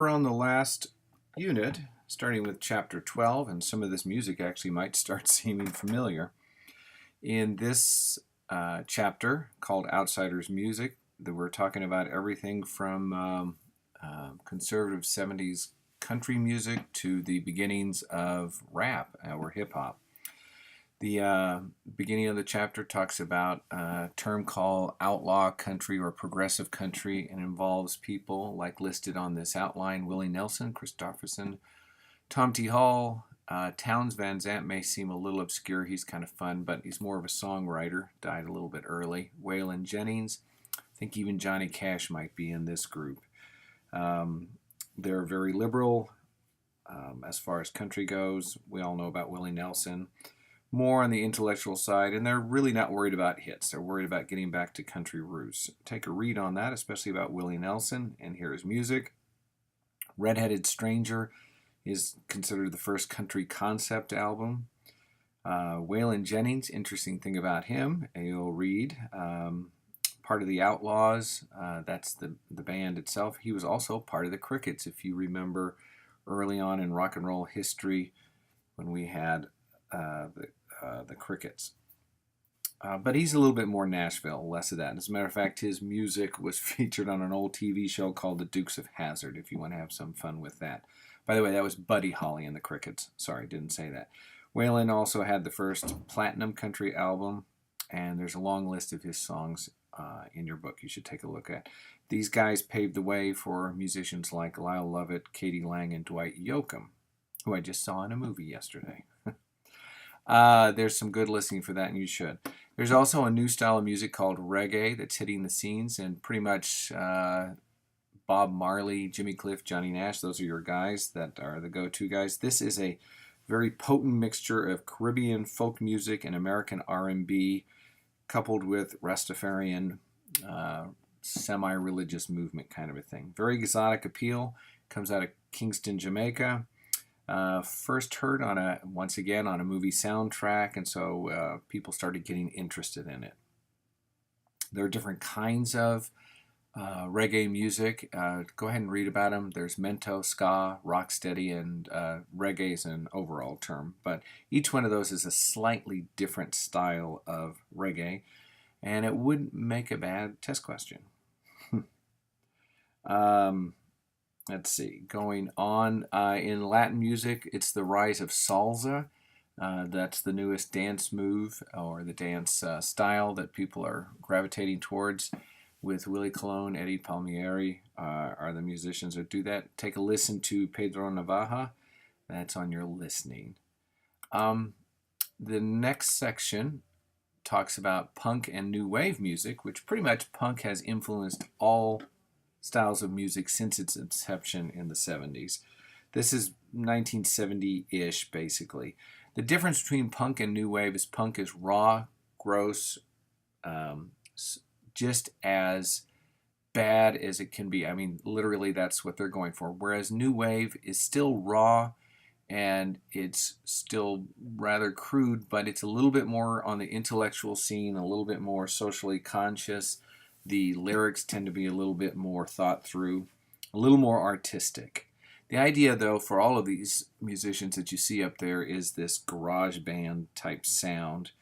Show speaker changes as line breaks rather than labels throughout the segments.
We're on the last unit, starting with chapter 12, and some of this music actually might start seeming familiar. In this chapter called Outsiders Music, that we're talking about everything from conservative 70s country music to the beginnings of rap or hip hop. The beginning of the chapter talks about a term called outlaw country or progressive country and involves people like listed on this outline: Willie Nelson, Christopherson, Tom T. Hall. Townes Van Zandt may seem a little obscure. He's kind of fun, but he's more of a songwriter. Died a little bit early. Waylon Jennings. I think even Johnny Cash might be in this group. They're very liberal as far as country goes. We all know about Willie Nelson. More on the intellectual side, and they're really not worried about hits. They're worried about getting back to country roots. Take a read on that, especially about Willie Nelson, and here is music. Redheaded Stranger is considered the first country concept album. Waylon Jennings, interesting thing about him, and you'll read, part of the Outlaws, that's the band itself. He was also part of the Crickets, if you remember early on in rock and roll history when we had the Crickets. But he's a little bit more Nashville, less of that. As a matter of fact, his music was featured on an old TV show called The Dukes of Hazzard, if you want to have some fun with that. By the way, that was Buddy Holly and the Crickets. Sorry, didn't say that. Waylon also had the first platinum country album, and there's a long list of his songs in your book you should take a look at. These guys paved the way for musicians like Lyle Lovett, Katie Lang, and Dwight Yoakam, who I just saw in a movie yesterday. There's some good listening for that, and you should. There's also a new style of music called reggae that's hitting the scenes, and pretty much Bob Marley, Jimmy Cliff, Johnny Nash, those are your guys that are the go-to guys. This is a very potent mixture of Caribbean folk music and American R&B, coupled with Rastafarian semi-religious movement kind of a thing. Very exotic appeal. Comes out of Kingston, Jamaica. First heard once again on a movie soundtrack, and so people started getting interested in it. There are different kinds of reggae music. Go ahead and read about them. There's mento, ska, rocksteady, and reggae is an overall term. But each one of those is a slightly different style of reggae, and it wouldn't make a bad test question. Let's see, going on in Latin music, it's the rise of salsa. That's the newest dance move or the dance style that people are gravitating towards. With Willie Colon, Eddie Palmieri are the musicians that do that. Take a listen to Pedro Navaja. That's on your listening. The next section talks about punk and new wave music, which pretty much punk has influenced all styles of music since its inception in the 70s. This is 1970-ish, basically. The difference between punk and new wave is punk is raw, gross, just as bad as it can be. I mean, literally, that's what they're going for. Whereas new wave is still raw, and it's still rather crude, but it's a little bit more on the intellectual scene, a little bit more socially conscious. The lyrics tend to be a little bit more thought through, a little more artistic. The idea, though, for all of these musicians that you see up there is this garage band type sound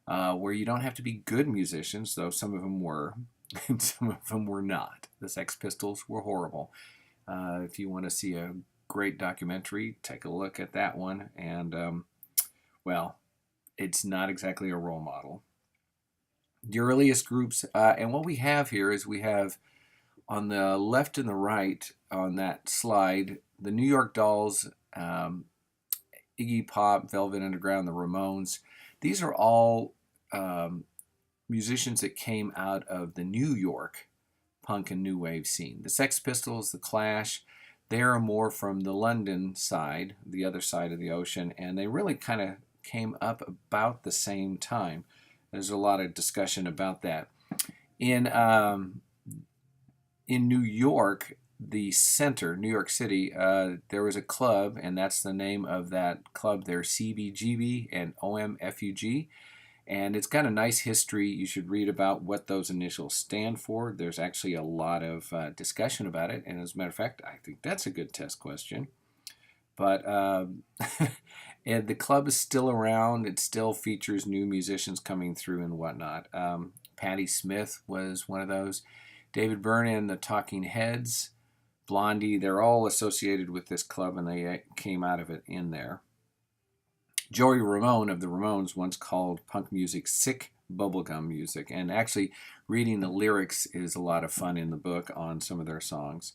where you don't have to be good musicians, though some of them were, and some of them were not. The Sex Pistols were horrible. If you want to see a great documentary, take a look at that one. And, well, it's not exactly a role model. The earliest groups, and what we have here is we have on the left and the right on that slide, the New York Dolls, Iggy Pop, Velvet Underground, the Ramones. These are all musicians that came out of the New York punk and new wave scene. The Sex Pistols, the Clash, they are more from the London side, the other side of the ocean, and they really kind of came up about the same time. There's a lot of discussion about that. In New York, the center, New York City, there was a club, and that's the name of that club there, CBGB and OMFUG. And it's got a nice history. You should read about what those initials stand for. There's actually a lot of discussion about it. And as a matter of fact, I think that's a good test question. But and the club is still around. It still features new musicians coming through and whatnot. Patti Smith was one of those. David Byrne and the Talking Heads, Blondie, they're all associated with this club, and they came out of it in there. Joey Ramone of the Ramones once called punk music sick bubblegum music, and actually reading the lyrics is a lot of fun in the book on some of their songs.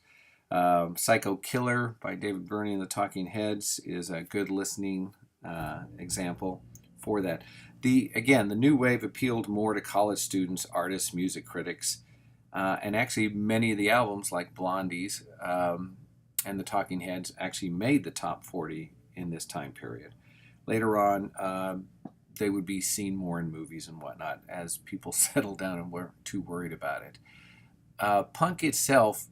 Psycho Killer by David Byrne and the Talking Heads is a good listening example for that. The new wave appealed more to college students, artists, music critics, and actually many of the albums like Blondie's and the Talking Heads actually made the top 40 in this time period. Later on, they would be seen more in movies and whatnot as people settled down and weren't too worried about it. Punk itself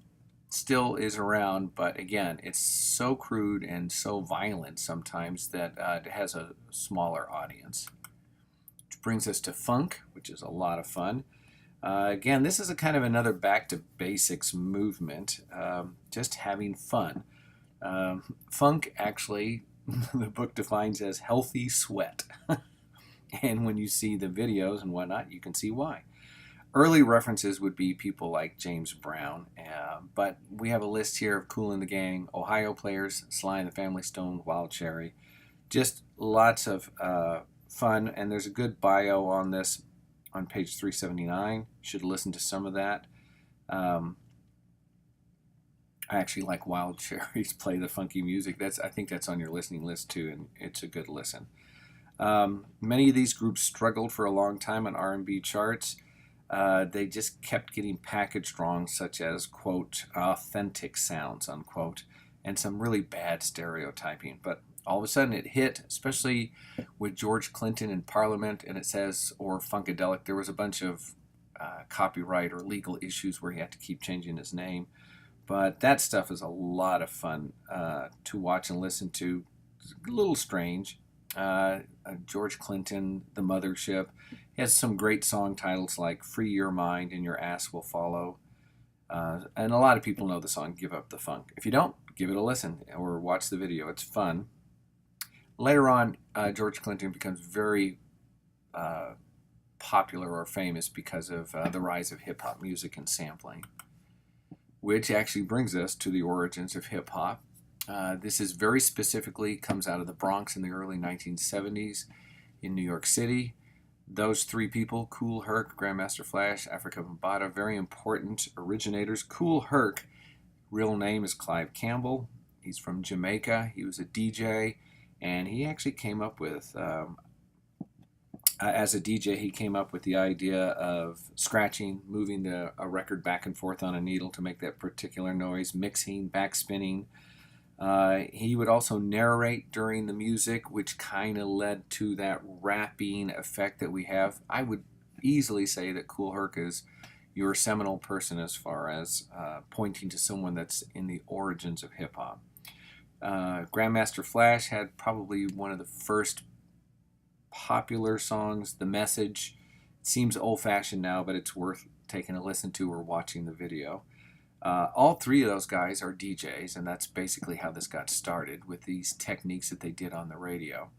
still is around, but again, it's so crude and so violent sometimes that it has a smaller audience. Which brings us to funk, which is a lot of fun. Again, this is a kind of another back to basics movement, just having fun. Funk actually, the book defines as healthy sweat. And when you see the videos and whatnot, you can see why. Early references would be people like James Brown, but we have a list here of Kool and the Gang, Ohio Players, Sly and the Family Stone, Wild Cherry. Just lots of fun, and there's a good bio on this on page 379. You should listen to some of that. I actually like Wild Cherries Play the Funky Music. I think that's on your listening list too, and it's a good listen. Many of these groups struggled for a long time on R&B charts. They just kept getting packaged wrong, such as, quote, authentic sounds, unquote, and some really bad stereotyping. But all of a sudden it hit, especially with George Clinton in Parliament, and it says, or Funkadelic. There was a bunch of copyright or legal issues where he had to keep changing his name. But that stuff is a lot of fun to watch and listen to. It's a little strange. George Clinton, The Mothership. He has some great song titles like Free Your Mind and Your Ass Will Follow. And a lot of people know the song Give Up the Funk. If you don't, give it a listen or watch the video. It's fun. Later on, George Clinton becomes very popular or famous because of the rise of hip-hop music and sampling, which actually brings us to the origins of hip-hop. This is very specifically comes out of the Bronx in the early 1970s in New York City. Those three people, Kool Herc, Grandmaster Flash, Afrika Bambaataa, very important originators. Kool Herc, real name is Clive Campbell. He's from Jamaica. He was a DJ, and he actually came up with, as a DJ, he came up with the idea of scratching, moving a record back and forth on a needle to make that particular noise, mixing, backspinning. He would also narrate during the music, which kind of led to that rapping effect that we have. I would easily say that Kool Herc is your seminal person as far as pointing to someone that's in the origins of hip-hop. Grandmaster Flash had probably one of the first popular songs, The Message. It seems old-fashioned now, but it's worth taking a listen to or watching the video. All three of those guys are DJs, and that's basically how this got started with these techniques that they did on the radio.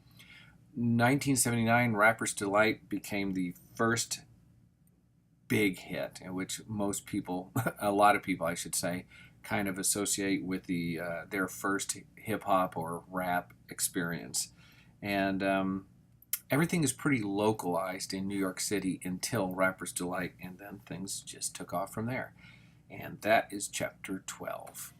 1979, Rapper's Delight became the first big hit, in which most people, a lot of people I should say, kind of associate with their first hip-hop or rap experience. And everything is pretty localized in New York City until Rapper's Delight, and then things just took off from there. And that is chapter 12.